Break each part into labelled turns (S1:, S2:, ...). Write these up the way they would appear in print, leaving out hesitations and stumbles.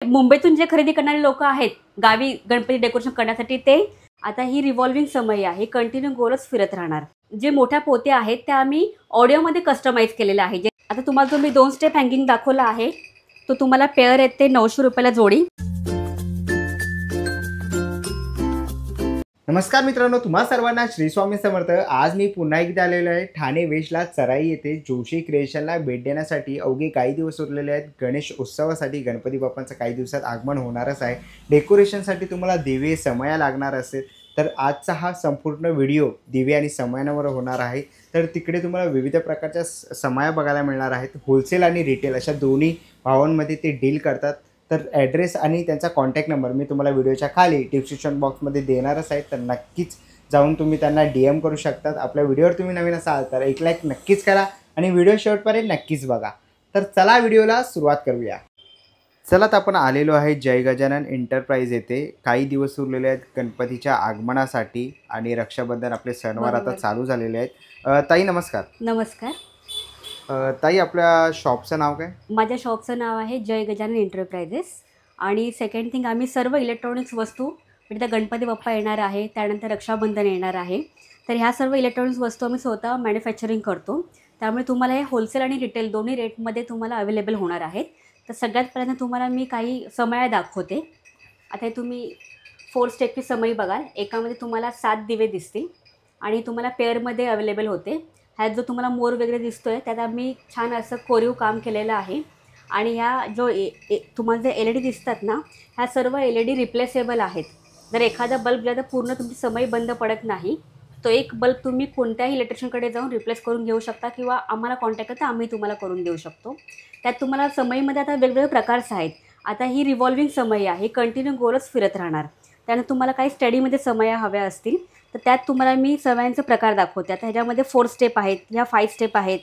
S1: मुंबईतून जे खरेदी करणारे लोक आहेत गावी गणपती डेकोरेशन करण्यासाठी, ते आता ही रिव्हॉल्विंग समय आहे, कंटिन्यू गोलच फिरत राहणार. जे मोठ्या पोत्या आहेत त्या आम्ही ऑडिओमध्ये कस्टमाइज केलेल्या आहे. जे आता तुम्हाला जो मी 2 स्टेप हँगिंग दाखवला आहे तो तुम्हाला पेअर येते 900 रुपयाला जोडी.
S2: नमस्कार मित्रांनो, तुम्हा सर्वांना श्री स्वामी समर्थ. आज मी पुन्हा एकदा आलेलो आहे ठाणे वेस्टला चराई येथे जोशी क्रिएशनला भेट देण्यासाठी. अवघे काही दिवस उरलेले आहेत. गणेश उत्सवासाठी गणपती बाप्पांचं काही दिवसात आगमन होणारच आहे. डेकोरेशनसाठी तुम्हाला दिवे समया लागणार असेल तर आजचा हा संपूर्ण व्हिडिओ दिवे आणि समयांवर होणार आहे. तर तिकडे तुम्हाला विविध प्रकारच्या समया बघायला मिळणार आहेत. होलसेल आणि रिटेल अशा दोन्ही भावांमध्ये ते डील करतात. तर ॲड्रेस आणि त्यांचा कॉन्टॅक्ट नंबर मी तुम्हाला व्हिडिओच्या खाली डिस्क्रिप्शन बॉक्समध्ये देणारच आहे. तर नक्कीच जाऊन तुम्ही त्यांना DM करू शकतात. आपल्या व्हिडिओवर तुम्ही नवीन असाल तर एक लाईक नक्कीच करा आणि व्हिडिओ शेवटपर्यंत नक्कीच बघा. तर चला व्हिडिओला सुरुवात करूया. चला तर आपण आलेलो आहे जय गजानन एंटरप्राइज येथे. काही दिवस उरलेले आहेत गणपतीच्या आगमनासाठी आणि रक्षाबंधन आपले सणवार आता चालू झालेले आहेत. ताई नमस्कार.
S1: नमस्कार
S2: ताई, आपल्या शॉपचं नाव काय?
S1: माझ्या शॉपचं नाव आहे जय गजानन एंटरप्राइजेस. आणि सेकंड थिंग, आम्ही सर्व इलेक्ट्रॉनिक्स वस्तू, म्हणजे त्या गणपती बाप्पा येणार आहे, त्यानंतर रक्षाबंधन येणार आहे, तर ह्या सर्व इलेक्ट्रॉनिक्स वस्तू आम्ही स्वतः मॅन्युफॅक्चरिंग करतो. त्यामुळे तुम्हाला हे होलसेल आणि रिटेल दोन्ही रेटमध्ये तुम्हाला अवेलेबल होणार आहेत. तर सगळ्यात पहिल्यांदा तुम्हाला मी काही समया दाखवते. आता हे तुम्ही 4 स्टेपची समई बघाल. एकामध्ये तुम्हाला 7 दिवे दिसतील आणि तुम्हाला पेअरमध्ये अवेलेबल होते. ह्यात जो तुम्हाला मोर वगैरे दिसतो आहे त्यात आम्ही छान असं कोरीव काम केलेलं आहे. आणि ह्या जो तुम्हाला जे LED दिसतात ना, ह्या सर्व LED रिप्लेसेबल आहेत. जर एखादा बल्ब गेला तर पूर्ण तुमची समई बंद पडत नाही. तो एक बल्ब तुम्ही कोणत्याही इलेक्ट्रिशियनकडे जाऊन रिप्लेस करून घेऊ शकता किंवा आम्हाला कॉन्टॅक्ट करता आम्ही तुम्हाला करून देऊ शकतो. त्यात तुम्हाला समईमध्ये आता वेगवेगळे प्रकारचे आहेत. आता ही रिव्हॉल्विंग समई आहे, कंटिन्यू गोलच फिरत राहणार. त्यानंतर तुम्हाला काही स्टडीमध्ये समया हव्या असतील तर त्यात तुम्हाला मी समयांचे प्रकार दाखवते. आता ह्याच्यामध्ये 4 स्टेप आहेत, ह्या 5 स्टेप आहेत,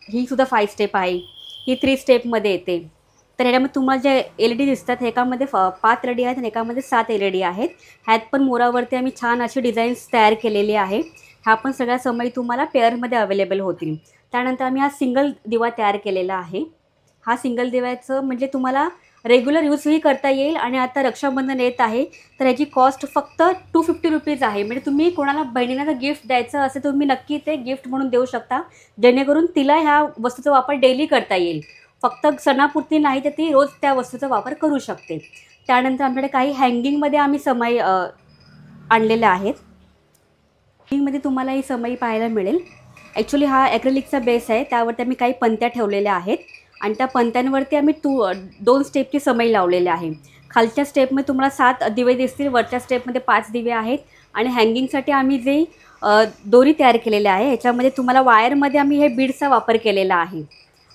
S1: ही सुद्धा 5 स्टेप आहे, ही 3 स्टेपमध्ये येते. तर ह्याच्यामध्ये तुम्हाला जे LED दिसतात एकामध्ये 5 LED आहेत आणि एकामध्ये 7 LED आहेत. ह्यात पण मोरावरती आम्ही छान अशी डिझाईन्स तयार केलेली आहे. ह्या पण सगळ्या समयी तुम्हाला पेअरमध्ये अवेलेबल होतील. त्यानंतर आम्ही हा सिंगल दिवा तयार केलेला आहे. हा सिंगल दिव्याचं म्हणजे तुम्हाला रेग्युलर यूजही करता येईल. आणि आता रक्षाबंधन येत आहे तर ह्याची कॉस्ट फक्त 250 रुपीज आहे. म्हणजे तुम्ही कोणाला बहिणींना जर गिफ्ट द्यायचं असेल तर तुम्ही नक्की ते गिफ्ट म्हणून देऊ शकता, जेणेकरून तिला ह्या वस्तूचा वापर डेली करता येईल. फक्त सणापुरती नाही तर ती रोज त्या वस्तूचा वापर करू शकते. त्यानंतर आमच्याकडे काही हँगिंगमध्ये आम्ही समई आणलेल्या आहेत. हँगिंगमध्ये तुम्हाला ही समई पाहायला मिळेल. ॲक्च्युली हा ॲक्रेलिकचा बेस आहे, त्यावरती आम्ही काही पंत्या ठेवलेल्या आहेत आणि त्या पंत्यांवरती आम्ही 2 स्टेपची समई लावलेल्या आहे. खालच्या स्टेपमध्ये तुम्हाला 7 दिवे दिसतील, वरच्या स्टेपमध्ये 5 दिवे आहेत. आणि हँगिंगसाठी आम्ही जे दोरी तयार केलेले आहे ह्याच्यामध्ये तुम्हाला वायरमध्ये आम्ही हे बीडचा वापर केलेला आहे.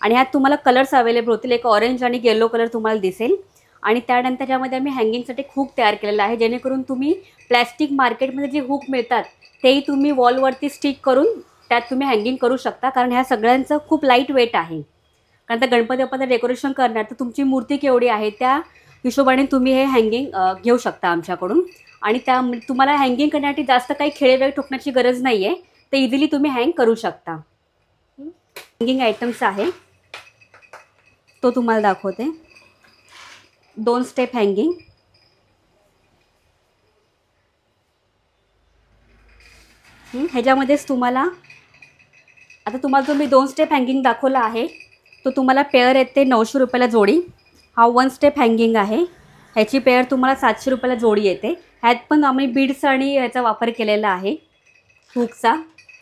S1: आणि ह्यात तुम्हाला कलर्स अवेलेबल होतील. एक ऑरेंज आणि येलो कलर तुम्हाला दिसेल. आणि त्यानंतर ह्यामध्ये आम्ही हँगिंगसाठी हुक तयार केलेला आहे, जेणेकरून तुम्ही प्लॅस्टिक मार्केटमध्ये जे हुक मिळतात तेही तुम्ही वॉलवरती स्टिक करून त्यात तुम्ही हँगिंग करू शकता. कारण ह्या सगळ्यांचं खूप लाईट वेट आहे. कारण त्या गणपती बाप्पाचं डेकोरेशन करणार तर तुमची मूर्ती केवढी आहे त्या हिशोबाने तुम्ही हे हँगिंग घेऊ शकता आमच्याकडून. आणि त्या तुम्हाला हँगिंग करण्यासाठी जास्त काही खेळेवेळ ठोकण्याची गरज नाही आहे, तर इझिली तुम्ही हँग करू शकता. हँगिंग आयटम्स आहे तो तुम्हाला दाखवते. 2 स्टेप हँगिंग, ह्याच्यामध्येच तुम्हाला आता तुम्हाला जो मी 2 स्टेप हँगिंग दाखवला आहे तो तुम्हाला पेअर येते 900 रुपयाला जोडी. हा 1 स्टेप हँगिंग आहे, ह्याची पेअर तुम्हाला 700 रुपयाला जोडी येते. ह्यात पण आम्ही बीड्स आणि ह्याचा वापर केलेला आहे, हुकचा.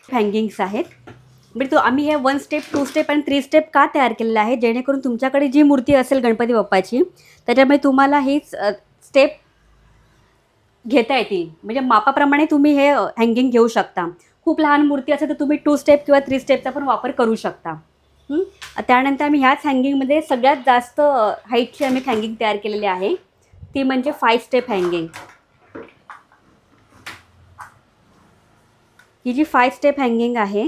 S1: हँगिंग्स आहेत म्हणजे आम्ही हे 1 स्टेप 2 स्टेप आणि 3 स्टेप का तयार केलेलं आहे, जेणेकरून तुमच्याकडे जी मूर्ती असेल गणपती बाप्पाची त्याच्यामध्ये तुम्हाला हीच स्टेप घेता येतील. म्हणजे मापाप्रमाणे तुम्ही हे हँगिंग घेऊ शकता. खूप लहान मूर्ती असेल तर तुम्ही 2 स्टेप किंवा 3 स्टेपचा पण वापर करू शकता. त्यानंतर आम्ही ह्याच हँगिंगमध्ये सगळ्यात जास्त हाईटची आम्ही हँगिंग तयार केलेली आहे, ती म्हणजे 5 स्टेप हँगिंग. ही जी 5 स्टेप हँगिंग आहे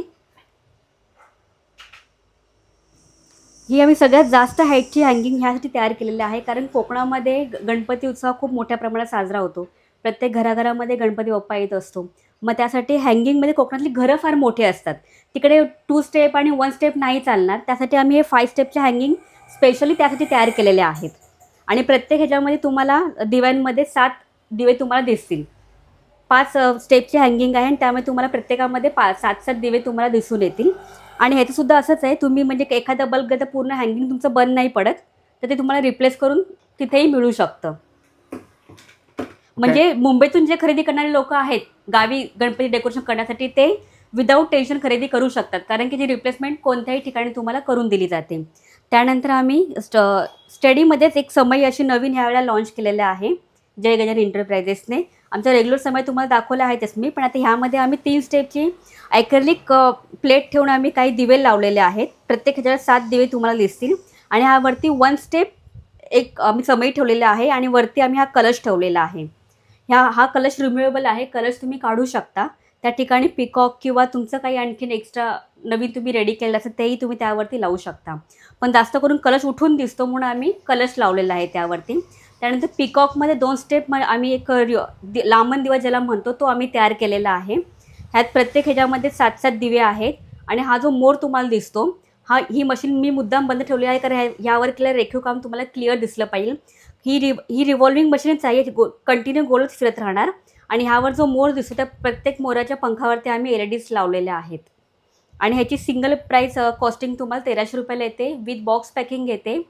S1: ही आम्ही सगळ्यात जास्त हाईटची हँगिंग ह्यासाठी तयार केलेली आहे, कारण कोकणामध्ये गणपती उत्सव खूप मोठ्या प्रमाणात साजरा होतो. प्रत्येक घराघरामध्ये गणपती बाप्पा येत असतो. मग त्यासाठी हँगिंगमध्ये कोकणातली घरं फार मोठी असतात, तिकडे 2 स्टेप आणि 1 स्टेप नाही चालणार. त्यासाठी आम्ही हे 5 स्टेपचे हँगिंग स्पेशली त्यासाठी तयार केलेले आहेत. आणि प्रत्येक ह्याच्यामध्ये तुम्हाला दिव्यांमध्ये 7 दिवे तुम्हाला दिसतील. 5 स्टेपची हँगिंग आहे आणि त्यामुळे तुम्हाला प्रत्येकामध्ये 7-7 दिवे तुम्हाला दिसून येतील. आणि ह्याचंसुद्धा असंच आहे, तुम्ही म्हणजे एखादा बल्ब जर पूर्ण हँगिंग तुमचं बंद नाही पडत तर ते तुम्हाला रिप्लेस करून तिथेही मिळू शकतं. म्हणजे मुंबईतून जे खरेदी करणारे लोक आहेत गावी गणपती डेकोरेशन करण्यासाठी, ते विदाऊट टेन्शन खरेदी करू शकतात, कारण की जी रिप्लेसमेंट कोणत्याही ठिकाणी तुम्हाला करून दिली जाते. त्यानंतर आम्ही स्टडीमध्येच एक समय अशी नवीन ह्यावेळेला लॉन्च केलेलं आहे जय गजानन एंटरप्राइजेसने. आमचा रेग्युलर समय तुम्हाला दाखवला आहेच मी, पण आता ह्यामध्ये आम्ही 3 स्टेपची ॲक्रेलिक प्लेट ठेवून आम्ही काही दिवे लावलेले आहेत. प्रत्येक ह्याच्यावर 7 दिवे तुम्हाला दिसतील. आणि ह्यावरती 1 स्टेप एक आम्ही समय ठेवलेला आहे आणि वरती आम्ही हा कलश ठेवलेला आहे. हा कलश रिम्युवेबल आहे. कलश तुम्ही काढू शकता. त्या ठिकाणी पिकॉक किंवा तुमचं काही आणखीन एक्स्ट्रा नवीन तुम्ही रेडी केलं असेल तेही तुम्ही त्यावरती लावू शकता. पण जास्त करून कलश उठून दिसतो म्हणून आम्ही कलश लावलेला आहे त्यावरती. त्यानंतर पिकॉकमध्ये 2 स्टेप आम्ही एक लांबन दिवा ज्याला म्हणतो तो आम्ही तयार केलेला आहे. ह्यात प्रत्येक ह्याच्यामध्ये 7-7 दिवे आहेत. आणि हा जो मोर तुम्हाला दिसतो, ही मशीन मी मुद्दाम बंद ठेवली आहे कारण ह्यावर केलेलं रेखीव काम तुम्हाला क्लिअर दिसलं पाहिजे. ही रिव्हॉल्विंग मशीनच आहे, कंटिन्यू गोलच फिरत राहणार. आणि ह्यावर जो मोर दिसतो त्या प्रत्येक मोराच्या पंखावरती आम्ही LEDs लावलेल्या आहेत. आणि ह्याची सिंगल प्राईस कॉस्टिंग तुम्हाला 1300 रुपयाला येते. विथ बॉक्स पॅकिंग येते.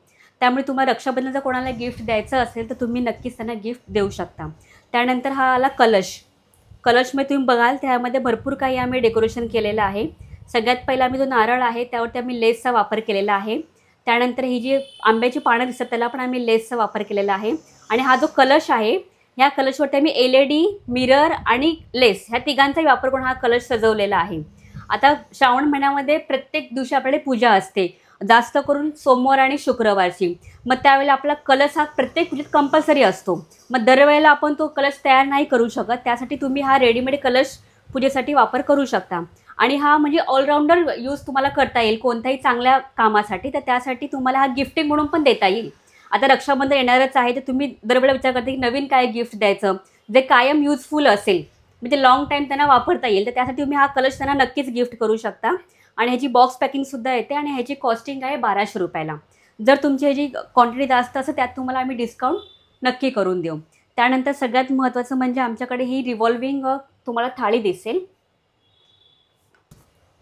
S1: त्यामुळे तुम्हाला रक्षाबंधन जर कोणाला गिफ्ट द्यायचं असेल तर तुम्ही नक्कीच त्यांना गिफ्ट देऊ शकता. त्यानंतर हा आला कलशमध्ये तुम्ही बघाल त्यामध्ये भरपूर काही आम्ही डेकोरेशन केलेलं आहे. सगळ्यात पहिला आम्ही जो नारळ आहे त्यावरती आम्ही लेसचा वापर केलेला आहे. त्यानंतर ही जी आंब्याची पानं दिसतात त्याला पण आम्ही लेसचा वापर केलेला आहे. आणि हा जो कलश आहे ह्या कलशवरती आम्ही LED, मिरर आणि लेस ह्या तिघांचाही वापर करून हा कलश सजवलेला आहे. आता श्रावण महिन्यामध्ये प्रत्येक दिवशी आपल्याकडे पूजा असते, जास्त करून सोमवार आणि शुक्रवारची. मग त्यावेळेला आपला कलश हा प्रत्येक पूजेत कंपल्सरी असतो. मग दरवेळेला आपण तो कलश तयार नाही करू शकत, त्यासाठी तुम्ही हा रेडीमेड कलश पूजेसाठी वापर करू शकता. आणि हा म्हणजे ऑलराऊंडर यूज तुम्हाला करता येईल कोणत्याही चांगल्या कामासाठी. तर त्यासाठी तुम्हाला हा गिफ्टिंग म्हणून पण देता येईल. आता रक्षाबंधन येणारच आहे तर तुम्ही दरवेळेला विचार करता की नवीन काय गिफ्ट द्यायचं जे कायम युजफुल असेल, म्हणजे लॉंग टाईम त्यांना वापरता येईल. तर त्यासाठी तुम्ही हा कलश त्यांना नक्कीच गिफ्ट करू शकता. आणि ह्याची बॉक्स पॅकिंगसुद्धा येते आणि ह्याची कॉस्टिंग आहे 1200 रुपयाला. जर तुमची ह्याची क्वांटिटी जास्त असेल त्यात तुम्हाला आम्ही डिस्काउंट नक्की करून देऊ. त्यानंतर सगळ्यात महत्त्वाचं म्हणजे आमच्याकडे ही रिव्हॉल्विंग तुम्हाला थाळी दिसेल.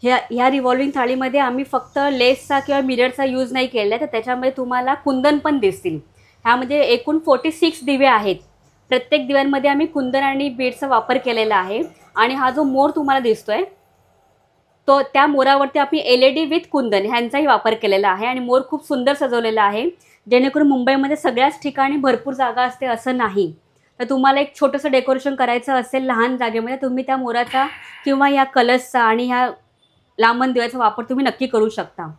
S1: ह्या रिव्हॉल्विंग थाळीमध्ये आम्ही फक्त लेसचा किंवा मिररचा यूज नाही केला आहे, तर त्याच्यामध्ये तुम्हाला कुंदन पण दिसतील. ह्यामध्ये एकूण 46 दिवे आहेत. प्रत्येक दिव्यांमध्ये आम्ही कुंदन आणि बीडचा वापर केलेला आहे. आणि हा जो मोर तुम्हाला दिसतोय तो त्या मोरावरती आम्ही LED विथ कुंदन ह्यांचाही वापर केलेला आहे. आणि मोर खूप सुंदर सजवलेला आहे, जेणेकरून मुंबईमध्ये सगळ्याच ठिकाणी भरपूर जागा असते असं नाही. तर तुम्हाला एक छोटंसं डेकोरेशन करायचं असेल लहान जागेमध्ये, तुम्ही त्या मोराचा किंवा ह्या कलशचा आणि ह्या लांबन दिव्याचा वापर तुम्ही नक्की करू शकता.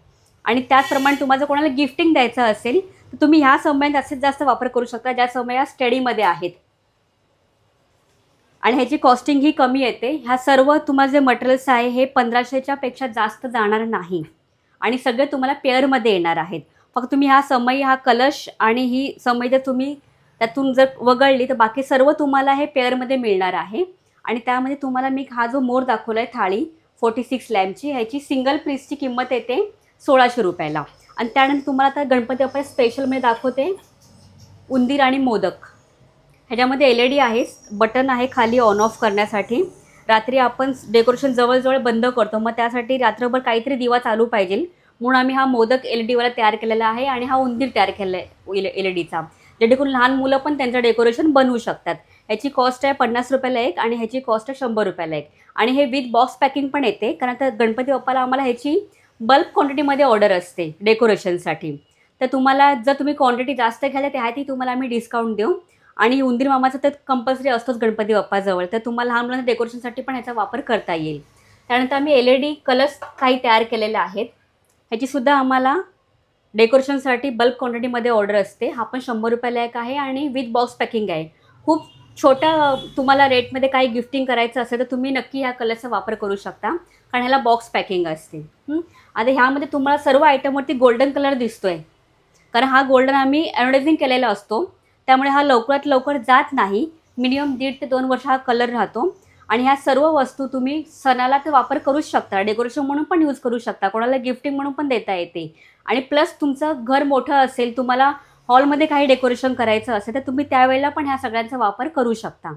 S1: आणि त्याचप्रमाणे तुम्हाला जर कोणाला गिफ्टिंग द्यायचं असेल तर तुम्ही ह्या समयात जास्तीत जास्त वापर करू शकता ज्या समया स्टडीमध्ये आहेत. आणि ह्याची कॉस्टिंग ही कमी येते. ह्या सर्व तुम्हाला जे मटेरियल्स आहे हे 1500च्या पेक्षा जास्त जाणार नाही. आणि सगळे तुम्हाला पेअरमध्ये येणार आहेत. फक्त तुम्ही हा समय, हा कलश आणि ही समय जर तुम्ही त्यातून जर वगळली तर बाकी सर्व तुम्हाला हे पेअरमध्ये मिळणार आहे. आणि त्यामध्ये तुम्हाला मी हा जो मोर दाखवला आहे थाळी 46 लॅम्पची, ह्याची सिंगल पीसची किंमत येते 1600 रुपयाला. आणि त्यानंतर तुम्हाला आता गणपती बाप्पा स्पेशलमध्ये दाखवते उंदीर आणि मोदक. ह्याच्यामध्ये LED आहे, बटन आहे खाली ऑन ऑफ करण्यासाठी. रात्री आपण डेकोरेशन जवळजवळ बंद करतो, मग त्यासाठी रात्रभर काहीतरी दिवा चालू पाहिजे म्हणून आम्ही हा मोदक LED तयार केलेला आहे. आणि हा उंदीर तयार केलेला आहे LEDचा, जेणेकरून लहान मुलं पण त्यांचं डेकोरेशन बनवू शकतात. ह्याची कॉस्ट आहे 50 रुपयाला एक आणि ह्याची कॉस्ट आहे 100 रुपयाला एक. आणि हे विथ बॉक्स पॅकिंग पण येते, कारण आता गणपती बाप्पाला आम्हाला ह्याची बल्क क्वांटिटीमध्ये ऑर्डर असते डेकोरेशनसाठी. तर तुम्हाला जर तुम्ही क्वांटिटी जास्त घ्याल त्यासाठी तुम्हाला आम्ही डिस्काउंट देऊ. आणि उंदीर मामाचा तर कंपल्सरी असतोच गणपती बाप्पाजवळ, तर तुम्हाला लहान मुलांच्या डेकोरेशनसाठी पण ह्याचा वापर करता येईल. त्यानंतर आम्ही LED कलर्स काही तयार केलेले आहेत. ह्याचीसुद्धा आम्हाला डेकोरेशनसाठी बल्क क्वांटिटीमध्ये ऑर्डर असते. हा पण 100 रुपयाला एक आहे आणि विथ बॉक्स पॅकिंग आहे. खूप छोट्या तुम्हाला रेटमध्ये काही गिफ्टिंग करायचं असेल तर तुम्ही नक्की ह्या कलरचा वापर करू शकता, कारण ह्याला बॉक्स पॅकिंग असते. आता ह्यामध्ये तुम्हाला सर्व आयटमवरती गोल्डन कलर दिसतोय, कारण हा गोल्डन आम्ही ॲडव्हर्टायझिंग केलेला असतो. त्यामुळे हा लवकरात लवकर जात नाही. मिनिमम 1.5 ते 2 वर्ष हा कलर राहतो. आणि ह्या सर्व वस्तू तुम्ही सणाला तर वापर करूच शकता, डेकोरेशन म्हणून पण यूज करू शकता, कोणाला गिफ्टिंग म्हणून पण देता येते. आणि प्लस तुमचं घर मोठं असेल, तुम्हाला हॉलमध्ये काही डेकोरेशन करायचं असेल तर तुम्ही त्यावेळेला पण ह्या सगळ्यांचा वापर करू शकता.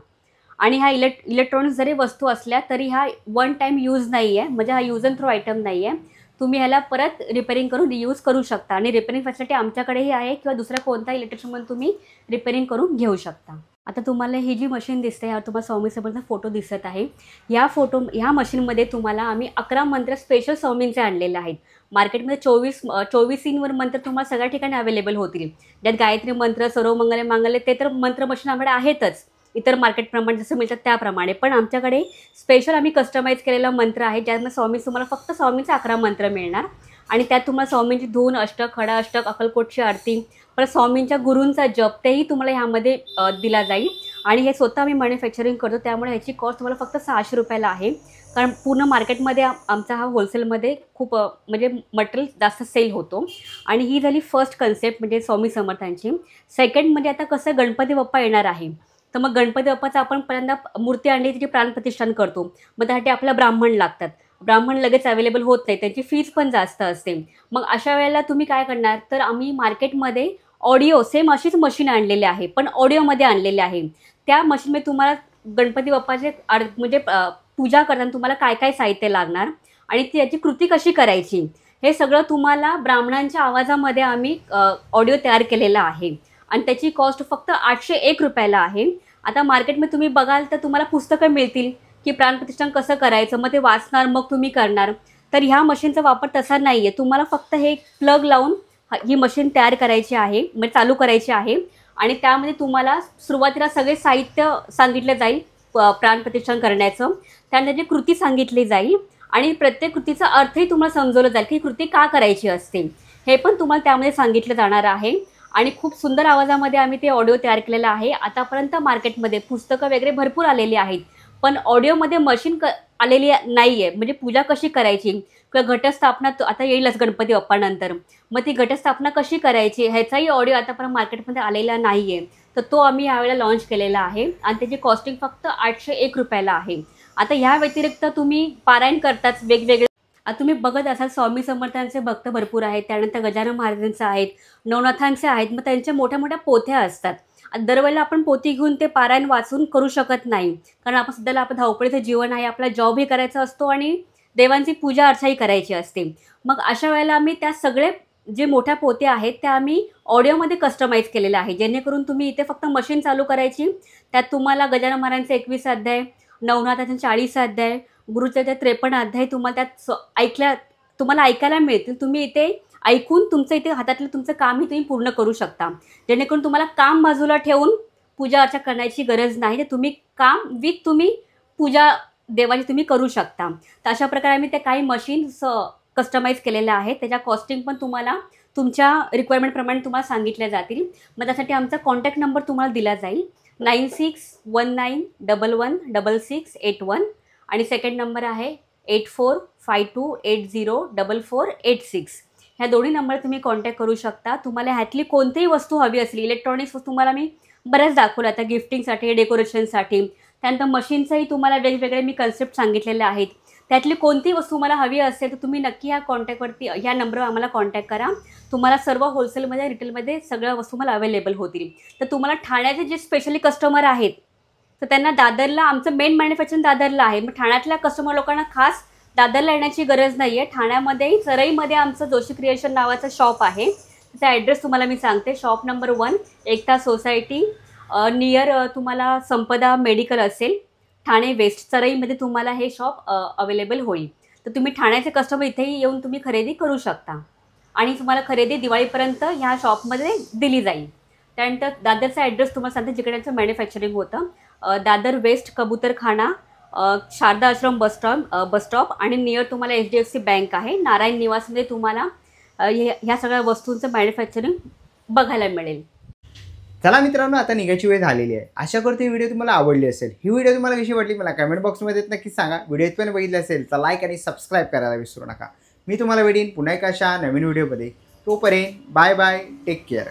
S1: आणि ह्या इलेक्ट्रॉनिक्स जरी वस्तू असल्या तरी हा वन टाईम यूज नाही आहे, म्हणजे हा यूज अँड थ्रो आयटम नाही आहे. तुम्ही ह्याला परत रिपेअरिंग करून रियूज करू शकता आणि रिपेअरिंग फॅसिलिटी आमच्याकडेही आहे किंवा दुसऱ्या कोणत्या इलेक्ट्रिशियनमधून तुम्ही रिपेअरिंग करून घेऊ शकता. आता तुम्हाला ही जी मशीन दिसते ह्यावर तुम्हाला स्वामी समर्थांचा फोटो दिसत आहे. ह्या मशीनमध्ये तुम्हाला आम्ही 11 मंत्र स्पेशल स्वामींचे आणलेले आहेत. मार्केटमध्ये 24 मंत्र तुम्हाला सगळ्या ठिकाणी अवेलेबल होतील. ज्यात गायत्री मंत्र, सर्वमंगल मांगल्ये ते तर मंत्र मशीन आमच्याकडे आहेतच, इतर मार्केटप्रमाणे जसं मिळतात त्याप्रमाणे. पण आमच्याकडे स्पेशल आम्ही कस्टमाइज केलेला मंत्र आहे, ज्यामध्ये स्वामी तुम्हाला फक्त स्वामींचे 11 मंत्र मिळणार आणि त्यात तुम्हाला स्वामींची धून, अष्टक, खडा अष्टक, अक्कलकोटची आरती, परत स्वामींच्या गुरूंचा जप तेही तुम्हाला ह्यामध्ये दिला जाईल. आणि हे स्वतः आम्ही मॅन्युफॅक्चरिंग करतो, त्यामुळे ह्याची कॉस्ट तुम्हाला फक्त 600 रुपयाला आहे. कारण पूर्ण मार्केटमध्ये आमचा हा होलसेलमध्ये खूप म्हणजे मटेरियल जास्त सेल होतो. आणि ही झाली फर्स्ट कन्सेप्ट म्हणजे स्वामी समर्थांची. सेकंड म्हणजे आता कसं गणपती बाप्पा येणार आहे, तर मग गणपती बाप्पाचं आपण पहिल्यांदा मूर्ती आणली त्याची प्राणप्रतिष्ठान करतो. मग त्यासाठी आपल्याला ब्राह्मण लागतात. ब्राह्मण लगेच अवेलेबल होत नाही, त्यांची फीज पण जास्त असते. मग अशा वेळेला तुम्ही काय करणार, तर आम्ही मार्केटमध्ये ऑडिओ सेम अशीच मशीन आणलेली आहे, पण ऑडिओमध्ये आणलेले आहे. त्या मशीनमध्ये तुम्हाला गणपती बाप्पाचे म्हणजे पूजा करताना तुम्हाला काय काय साहित्य लागणार आणि त्याची कृती कशी करायची हे सगळं तुम्हाला ब्राह्मणांच्या आवाजामध्ये आम्ही ऑडिओ तयार केलेला आहे. आणि त्याची कॉस्ट फक्त 801 रुपयाला आहे. आता मार्केटमध्ये तुम्ही बघाल तर तुम्हाला पुस्तकं मिळतील की प्राणप्रतिष्ठान कसं करायचं, मग ते वाचणार मग तुम्ही करणार. तर ह्या मशीनचा वापर तसा नाही आहे. तुम्हाला फक्त हे प्लग लावून ही मशीन तयार करायची आहे, म्हणजे चालू करायची आहे. आणि त्यामध्ये तुम्हाला सुरुवातीला सगळे साहित्य सांगितलं जाईल प्राणप्रतिष्ठान करण्याचं, त्यानंतर त्याची कृती सांगितली जाईल आणि प्रत्येक कृतीचा अर्थही तुम्हाला समजवलं जाईल की कृती का करायची असते, हे पण तुम्हाला त्यामध्ये सांगितलं जाणार आहे. आणि खूप सुंदर आवाजामध्ये आम्ही ते ऑडिओ तयार केलेलं आहे. आतापर्यंत मार्केटमध्ये पुस्तकं वगैरे भरपूर आलेली आहेत, पण ऑडिओमध्ये मशीन आलेली नाही आहे. म्हणजे पूजा कशी करायची किंवा घटस्थापना आता येईलच गणपती बाप्पानंतर, मग ती घटस्थापना कशी करायची ह्याचाही ऑडिओ आतापर्यंत मार्केटमध्ये आलेला नाही आहे. तर तो आम्ही यावेळेला लॉन्च केलेला आहे आणि त्याची कॉस्टिंग फक्त 801 रुपयाला आहे. आता ह्या व्यतिरिक्त तुम्ही पारायण करताच वेगवेगळे, आता तुम्ही बघत असाल स्वामी समर्थांचे भक्त भरपूर आहेत, त्यानंतर गजानन महाराजांचे आहेत, नवनाथांचे आहेत. मग त्यांच्या मोठ्या मोठ्या पोथ्या असतात. दरवेळेला आपण पोथी घेऊन ते पारायण वाचून करू शकत नाही, कारण आपण सध्याला आपण धावपळीचं जीवन आहे, आपला जॉबही करायचा असतो आणि देवांची पूजा अर्चाही करायची असते. मग अशा वेळेला आम्ही त्या सगळे जे मोठ्या पोथ्या आहेत त्या आम्ही ऑडिओमध्ये कस्टमाइज केलेल्या आहे, जेणेकरून तुम्ही इथे फक्त मशीन चालू करायची, त्यात तुम्हाला गजानन महाराजांचे 21 अध्याय, नवनाथांचे 40 अध्याय, गुरुचरित्राचे 53 अध्याय तुम्हाला त्यात तुम्हाला ऐकायला मिळतील. तुम्ही इथे ऐकून तुमचं इथे हातातलं तुमचं कामही तुम्ही पूर्ण करू शकता, जेणेकरून तुम्हाला काम बाजूला ठेवून पूजा अर्चा करण्याची गरज नाही. तर तुम्ही काम विथ तुम्ही पूजा देवाची तुम्ही करू शकता. तर अशा प्रकारे आम्ही त्या काही मशीन्स कस्टमाइज केलेल्या आहेत. त्याच्या कॉस्टिंग पण तुम्हाला तुमच्या रिक्वायरमेंटप्रमाणे तुम्हाला सांगितल्या जातील. मग त्यासाठी आमचा कॉन्टॅक्ट नंबर तुम्हाला दिला जाईल 9619116681 आणि सेकंड नंबर आहे 8452804486. ह्या दोन्ही नंबर तुम्ही कॉन्टॅक्ट करू शकता. तुम्हाला ह्यातली कोणतीही वस्तू हवी असली, इलेक्ट्रॉनिक्स वस्तू तुम्हाला मी बऱ्याच दाखवल्या आता गिफ्टिंगसाठी, डेकोरेशनसाठी, त्यानंतर मशीनचंही तुम्हाला वेगवेगळे मी कन्सेप्ट सांगितलेले आहेत. त्यातली कोणतीही वस्तू मला हवी असेल तर तुम्ही नक्की ह्या ह्या नंबरवर आम्हाला कॉन्टॅक्ट करा. तुम्हाला सर्व होलसेलमध्ये रिटेलमध्ये सगळ्या वस्तू मला अवेलेबल होतील. तर तुम्हाला ठाण्याचे जे स्पेशली कस्टमर आहेत तर त्यांना दादरला, आमचं मेन मॅन्युफॅक्चरिंग दादरला आहे, मग ठाण्यातल्या कस्टमर लोकांना खास दादरला येण्याची गरज नाही आहे. ठाण्यामध्येही चरईमध्ये आमचं जोशी क्रिएशन नावाचं शॉप आहे. त्याचा ॲड्रेस तुम्हाला मी सांगते. शॉप नंबर 1 एकता सोसायटी नियर तुम्हाला संपदा मेडिकल असेल, ठाणे वेस्ट चरईमध्ये तुम्हाला हे शॉप अवेलेबल होईल. तर तुम्ही ठाण्याचे कस्टमर इथेही येऊन तुम्ही खरेदी करू शकता आणि तुम्हाला खरेदी दिवाळीपर्यंत ह्या शॉपमध्ये दिली जाईल. त्यानंतर दादरचा ॲड्रेस तुम्हाला सांगते जिकडे त्यांचं मॅन्युफॅक्चरिंग होतं. दादर वेस्ट कबूतरखाना, शारदा आश्रम बसस्टॉप आणि नियर तुम्हाला HDFC बँक आहे. नारायण निवासमध्ये तुम्हाला ह्या सगळ्या वस्तूंचं मॅन्युफॅक्चरिंग बघायला मिळेल.
S2: चला मित्रांनो, आता निघायची वेळ झालेली आहे. आशा करतो ही व्हिडिओ तुम्हाला आवडली असेल. ही व्हिडिओ तुम्हाला कशी वाटली मला कमेंट बॉक्समध्ये नक्की सांगा. व्हिडिओ इथपर्यंत बघितले असेल तर लाईक आणि सबस्क्राईब करायला विसरू नका. मी तुम्हाला भेटेन पुन्हा एका अशा नवीन व्हिडिओमध्ये. तोपर्यंत बाय बाय, टेक केअर.